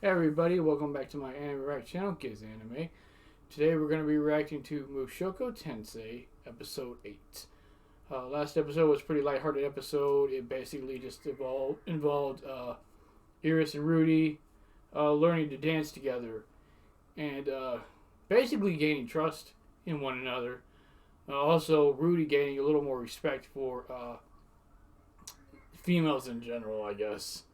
Hey everybody, welcome back to my anime react channel, Giz Anime. Today we're going to be reacting to Mushoku Tensei, episode 8. Last episode was a pretty lighthearted episode. It basically just involved Eris and Rudy learning to dance together and basically gaining trust in one another. Also, Rudy gaining a little more respect for females in general, I guess,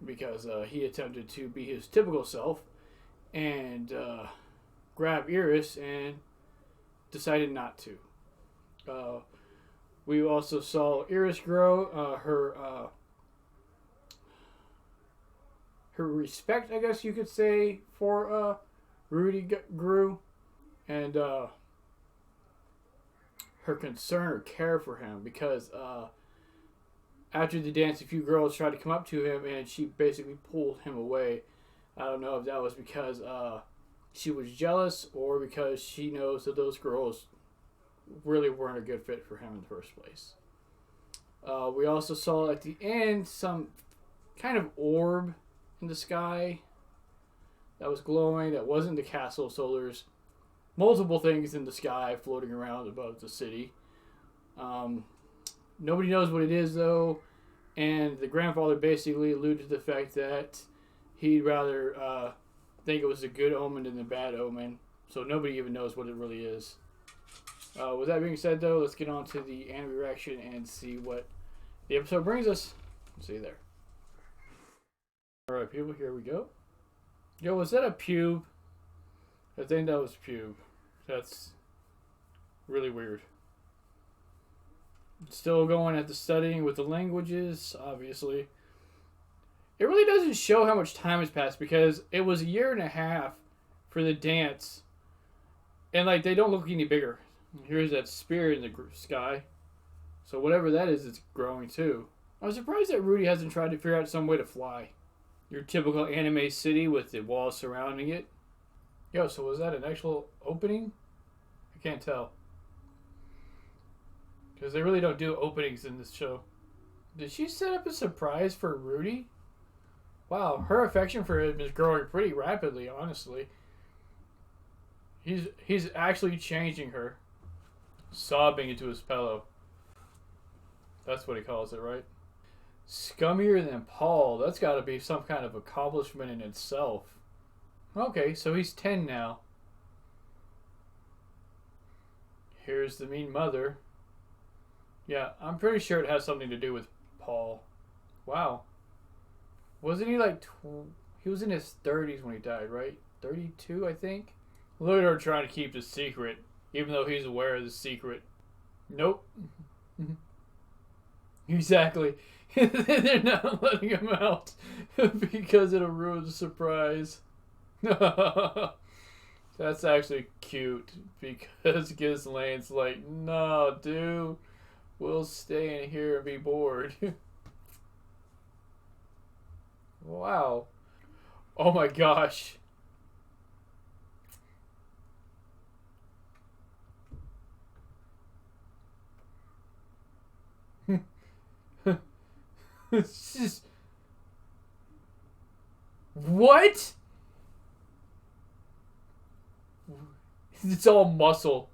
because he attempted to be his typical self and grab Eris and decided not to. We also saw Eris grow. Her respect, I guess you could say, for Rudy grew, and her concern or care for him, because after the dance, a few girls tried to come up to him, and she basically pulled him away. I don't know if that was because she was jealous or because she knows that those girls really weren't a good fit for him in the first place. We also saw at the end some kind of orb in the sky that was glowing, that wasn't the castle, so there's multiple things in the sky floating around above the city. Nobody knows what it is, though, and the grandfather basically alluded to the fact that he'd rather think it was a good omen than a bad omen, so nobody even knows what it really is. With that being said, though, let's get on to the anime reaction and see what the episode brings us. See you there. Alright, people, here we go. Yo, was that a pube? I think that was pube. That's really weird. Still going at the studying with the languages, obviously. It really doesn't show how much time has passed, because it was a year and a half for the dance. And, like, they don't look any bigger. Here's that spear in the sky. So whatever that is, it's growing too. I'm surprised that Rudy hasn't tried to figure out some way to fly. Your typical anime city with the walls surrounding it. Yo, so was that an actual opening? I can't tell. Because they really don't do openings in this show. Did she set up a surprise for Rudy? Wow, her affection for him is growing pretty rapidly, honestly. He's actually changing her. Sobbing into his pillow. That's what he calls it, right? Scummier than Paul. That's got to be some kind of accomplishment in itself. Okay, so he's 10 now. Here's the mean mother. Yeah, I'm pretty sure it has something to do with Paul. Wow. Wasn't he like... he was in his 30s when he died, right? 32, I think? Look at her trying to keep the secret, even though he's aware of the secret. Nope. Exactly. They're not letting him out because it'll ruin the surprise. That's actually cute, because Ghislaine's like, no, dude. We'll stay in here and be bored. Wow. Oh my gosh. It's just... What? It's all muscle.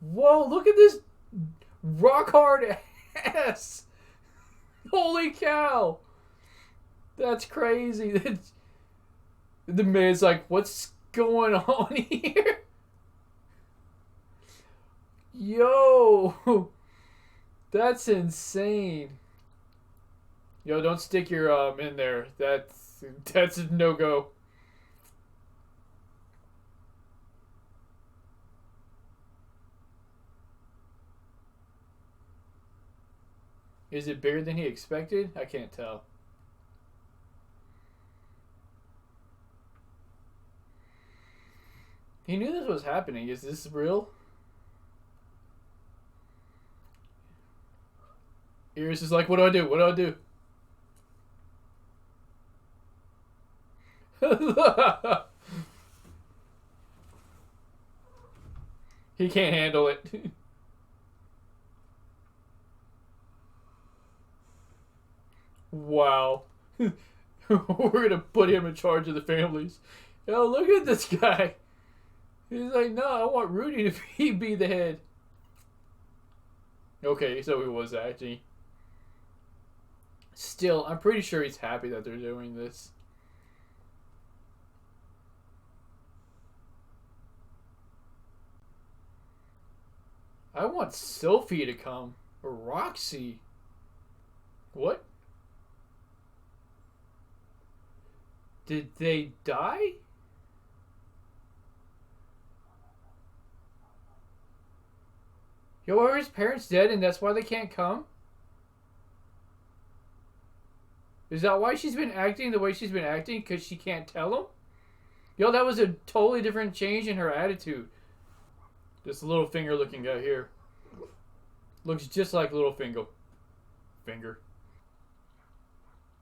Whoa, look at this rock hard ass. Holy cow. That's crazy. The man's like, what's going on here? Yo. That's insane. Yo, don't stick your in there. That's a no-go. Is it bigger than he expected? I can't tell. He knew this was happening. Is this real? Eris is like, what do I do? What do I do? He can't handle it. Wow. We're gonna put him in charge of the families. Yo, look at this guy. He's like, no, I want Rudy to be the head. Okay, so he was acting. Still, I'm pretty sure he's happy that they're doing this. I want Sophie to come. Or Roxy. What? Did they die? Yo, are his parents dead and that's why they can't come? Is that why she's been acting the way she's been acting? Because she can't tell him? Yo, that was a totally different change in her attitude. This little finger looking guy here. Looks just like little finger.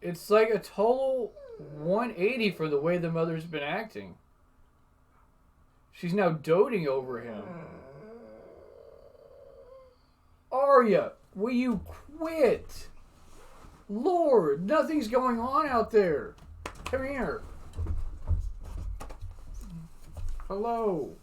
It's like a total 180 for the way the mother's been acting. She's now doting over him. Arya, will you quit? Lord, nothing's going on out there. Come here. Hello.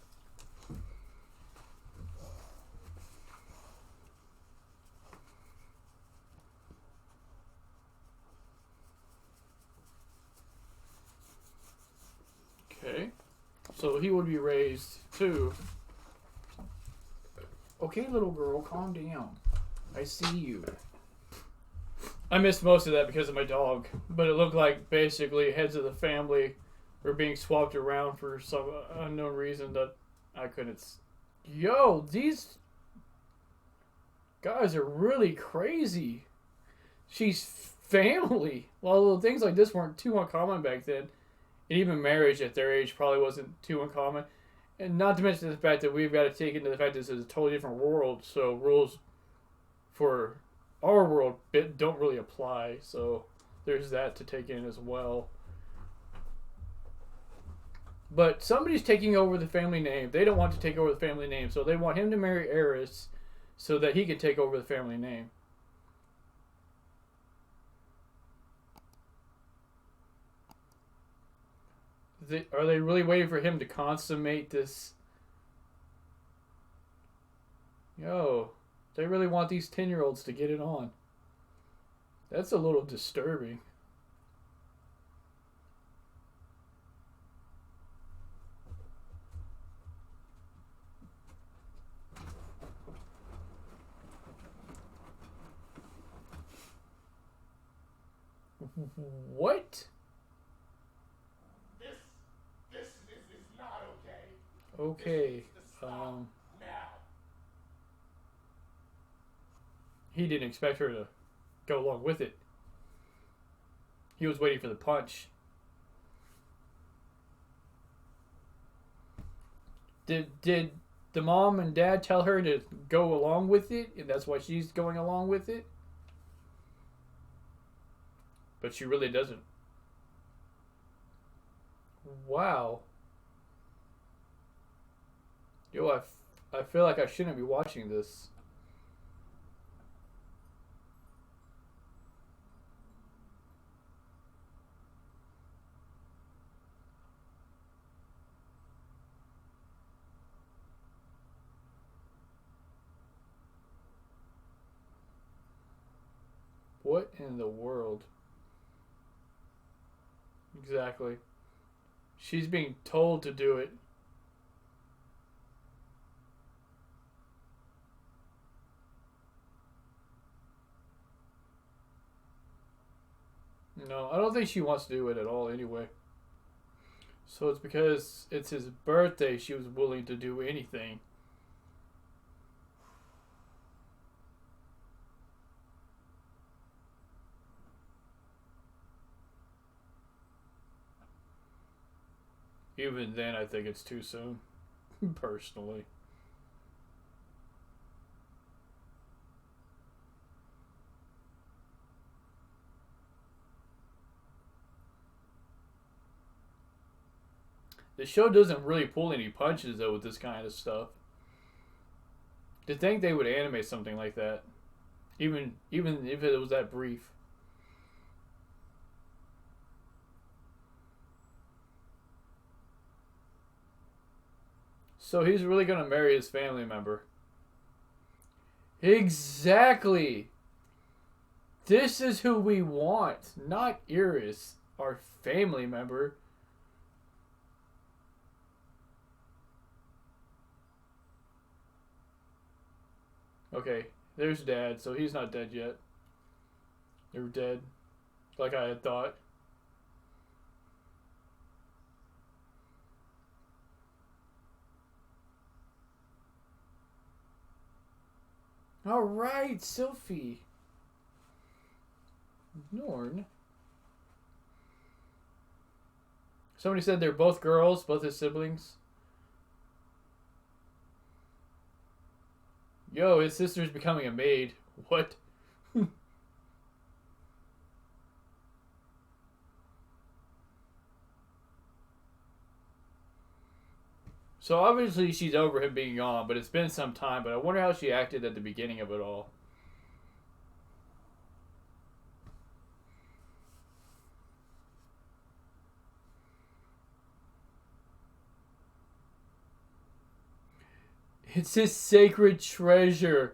Okay. So he would be raised too. Okay, little girl, calm down. I see you. I missed most of that because of my dog, but it looked like basically heads of the family were being swapped around for some unknown reason that I couldn't. Yo, these guys are really crazy. She's family. Well, things like this weren't too uncommon back then. And even marriage at their age probably wasn't too uncommon. And not to mention the fact that we've got to take into the fact that this is a totally different world, so rules for our world don't really apply. So there's that to take in as well. But somebody's taking over the family name. They don't want to take over the family name, so they want him to marry Eris so that he can take over the family name. Are they really waiting for him to consummate this? Yo, they really want these 10-year-olds to get it on. That's a little disturbing. What? This is not okay. Okay. Now. He didn't expect her to go along with it. He was waiting for the punch. Did the mom and dad tell her to go along with it, and that's why she's going along with it? But she really doesn't. Wow. Yo, I feel like I shouldn't be watching this. What in the world? Exactly. She's being told to do it. No, I don't think she wants to do it at all anyway. So it's because it's his birthday she was willing to do anything. Even then, I think it's too soon, personally. The show doesn't really pull any punches, though, with this kind of stuff. To think they would animate something like that, even if it was that brief. So he's really gonna marry his family member. Exactly. This is who we want, not Eris, our family member. Okay, there's Dad, so he's not dead yet. They're dead, like I had thought. Alright, Sylphie. Norn. Somebody said they're both girls, both his siblings. Yo, his sister's becoming a maid. What? So obviously she's over him being gone, but it's been some time, but I wonder how she acted at the beginning of it all. It's his sacred treasure.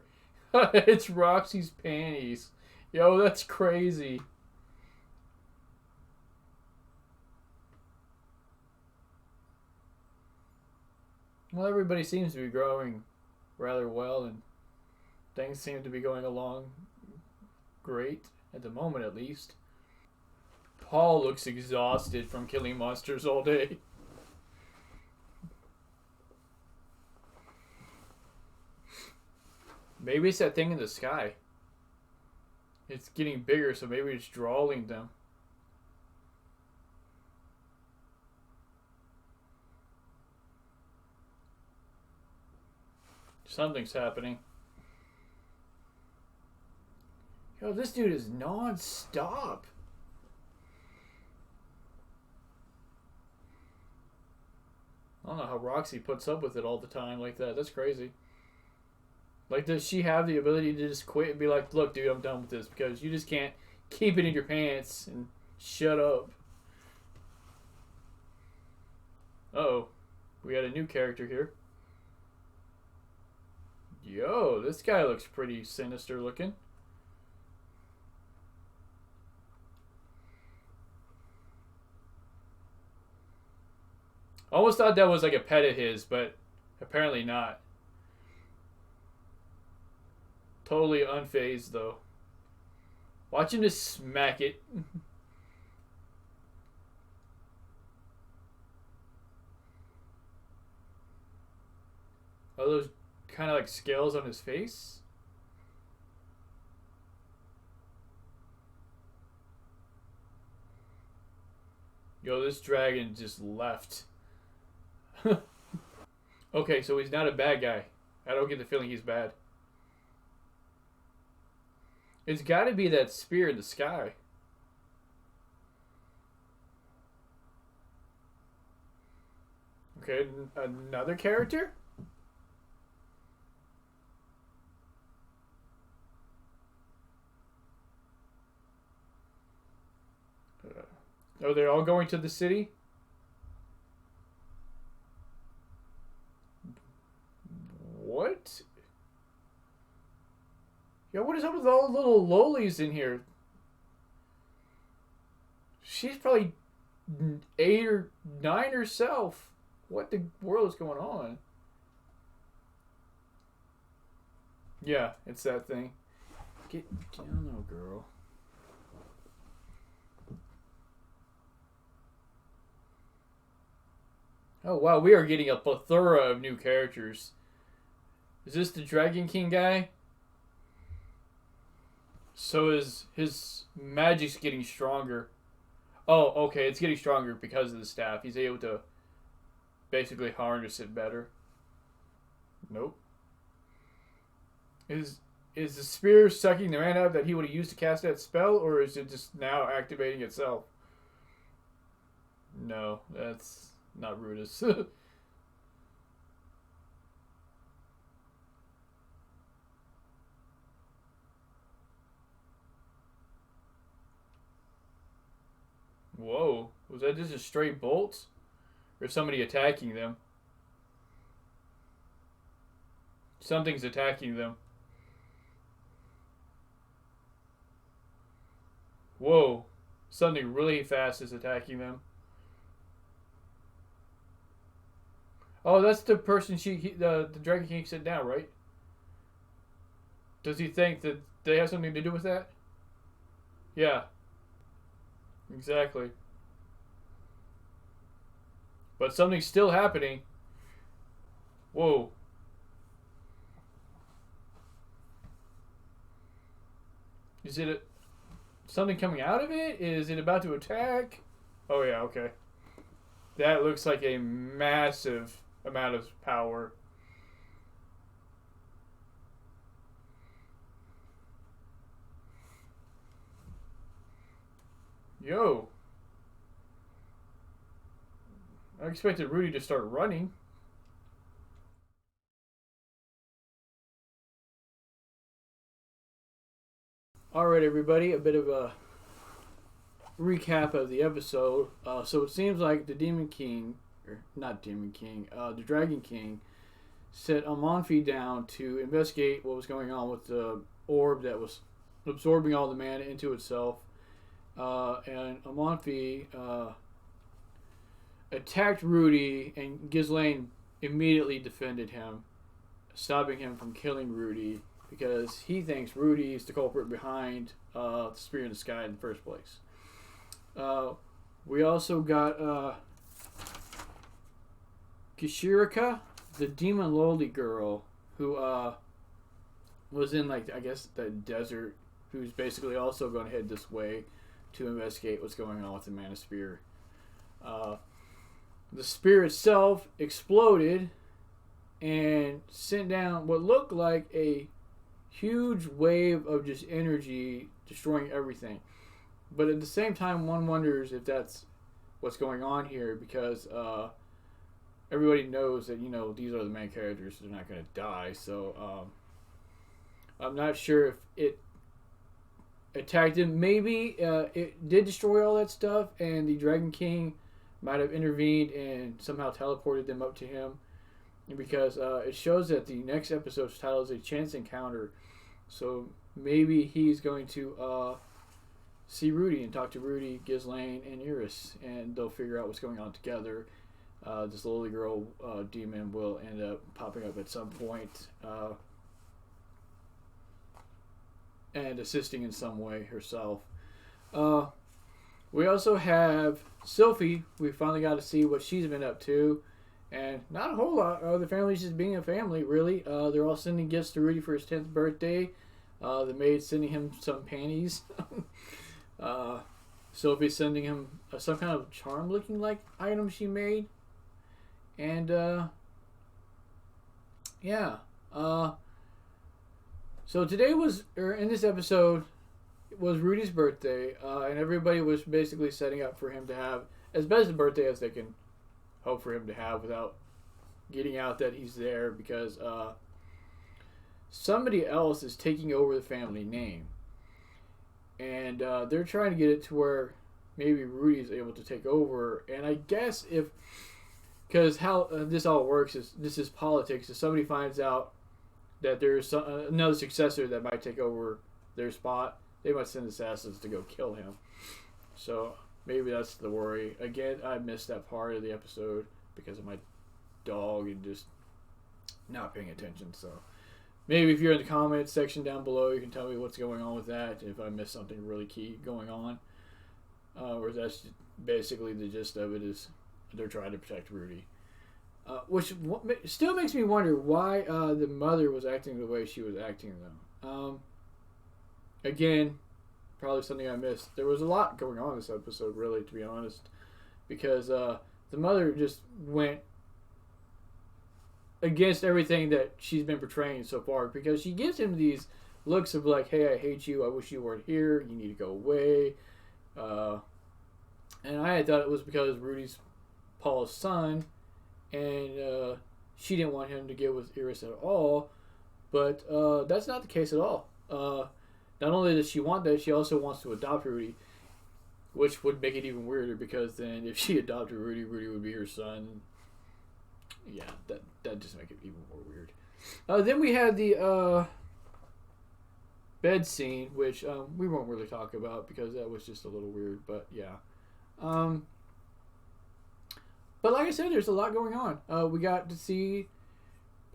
It's Roxy's panties. Yo, that's crazy. Well, everybody seems to be growing rather well, and things seem to be going along great, at the moment at least. Paul looks exhausted from killing monsters all day. Maybe it's that thing in the sky. It's getting bigger, so maybe it's drawing them. Something's happening. Yo, this dude is non-stop. I don't know how Roxy puts up with it all the time like that. That's crazy. Like, does she have the ability to just quit and be like, look, dude, I'm done with this, because you just can't keep it in your pants and shut up. Uh-oh. We got a new character here. Yo, this guy looks pretty sinister looking. Almost thought that was like a pet of his, but apparently not. Totally unfazed, though. Watch him just smack it. Are those kind of like scales on his face? Yo, this dragon just left. Okay, so he's not a bad guy. I don't get the feeling he's bad. It's got to be that spear in the sky. Okay, another character? Oh, they're all going to the city? What? Yo, what is up with all the little lolies in here? She's probably 8 or 9 herself. What the world is going on? Yeah, it's that thing. Get down, little girl. Oh wow, we are getting a plethora of new characters. Is this the Dragon King guy? So is his magic's getting stronger. Oh, okay, it's getting stronger because of the staff. He's able to basically harness it better. Nope. Is the spear sucking the mana that he would have used to cast that spell, or is it just now activating itself? No, that's not Rudis. Whoa, was that just a straight bolt? Or somebody attacking them? Something's attacking them. Whoa. Something really fast is attacking them. Oh, that's the person the Dragon King sent down, right? Does he think that they have something to do with that? Yeah. Exactly. But something's still happening. Whoa. Is it something coming out of it? Is it about to attack? Oh yeah, okay. That looks like a massive amount of power. Yo. I expected Rudy to start running. Alright, everybody, a bit of a recap of the episode. So it seems like the Demon King, or not Demon King, the Dragon King, set Almanfi down to investigate what was going on with the orb that was absorbing all the mana into itself. And Almanfi attacked Rudy, and Ghislaine immediately defended him, stopping him from killing Rudy because he thinks Rudy is the culprit behind the Spear in the Sky in the first place. We also got Kishirika, the demon lowly girl, who was in, like, I guess the desert, who's basically also going to head this way to investigate what's going on with the Mana Spear. The spear itself exploded and sent down what looked like a huge wave of just energy destroying everything. But at the same time, one wonders if that's what's going on here, because everybody knows that, you know, these are the main characters, so they're not going to die. So I'm not sure if it attacked him. Maybe it did destroy all that stuff, and the Dragon King might have intervened and somehow teleported them up to him. Because it shows that the next episode's title is a chance encounter. So maybe he's going to see Rudy and talk to Rudy, Ghislaine, and Eris, and they'll figure out what's going on together. This lowly girl demon will end up popping up at some point and assisting in some way herself. We also have Sophie. We finally got to see what she's been up to. And not a whole lot. The family's just being a family, really. They're all sending gifts to Rudy for his 10th birthday. The maid's sending him some panties. Sophie's sending him some kind of charm-looking like item she made. And, yeah. So today was, or in this episode, was Rudy's birthday. And everybody was basically setting up for him to have as best a birthday as they can hope for him to have without getting out that he's there, because somebody else is taking over the family name, and they're trying to get it to where maybe Rudy's able to take over. And I guess because how this all works is, this is politics. If somebody finds out that there's another successor that might take over their spot, they might send assassins to go kill him. So maybe that's the worry. Again, I missed that part of the episode because of my dog and just not paying attention. So maybe if you're in the comments section down below, you can tell me what's going on with that, if I missed something really key going on. Or that's basically the gist of it, is they're trying to protect Rudy. Which still makes me wonder why the mother was acting the way she was acting, though. Again, probably something I missed. There was a lot going on in this episode, really, to be honest, because the mother just went against everything that she's been portraying so far, because she gives him these looks of like, hey, I hate you, I wish you weren't here, you need to go away. And I had thought it was because Rudy's Paul's son, and she didn't want him to get with Eris at all, but that's not the case at all. Not only does she want that, she also wants to adopt Rudy, which would make it even weirder, because then if she adopted Rudy, Rudy would be her son. Yeah, that just make it even more weird. Then we had the bed scene, which we won't really talk about because that was just a little weird. But yeah. But like I said, there's a lot going on. We got to see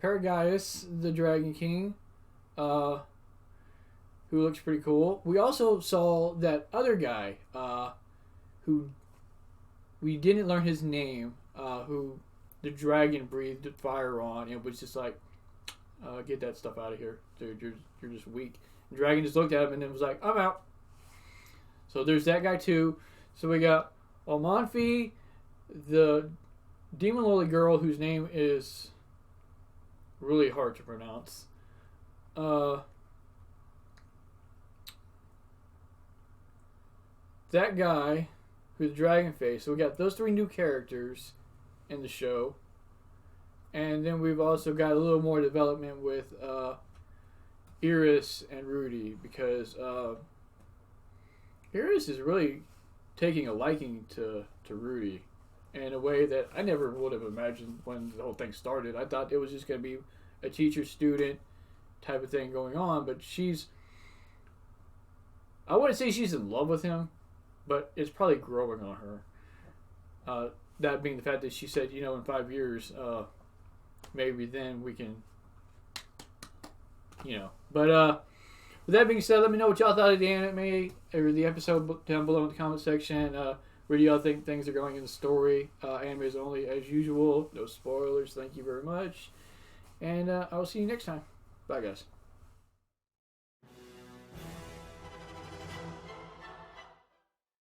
Paragius, the Dragon King, who looks pretty cool. We also saw that other guy, who we didn't learn his name, who the dragon breathed fire on, and was just like, get that stuff out of here, dude. You're just weak. The dragon just looked at him and then was like, I'm out. So there's that guy too. So we got Almanfi, the demon lily girl whose name is really hard to pronounce. That guy who's dragon face. So we got those three new characters in the show. And then we've also got a little more development with Eris and Rudy, because Eris is really taking a liking to Rudy in a way that I never would have imagined when the whole thing started. I thought it was just going to be a teacher-student type of thing going on, but I wouldn't say she's in love with him, but it's probably growing on her. That being the fact that she said, in 5 years, maybe then we can, But with that being said, let me know what y'all thought of the anime or the episode down below in the comment section. Where do y'all think things are going in the story? Anime is only as usual. No spoilers. Thank you very much. And I will see you next time. Bye, guys.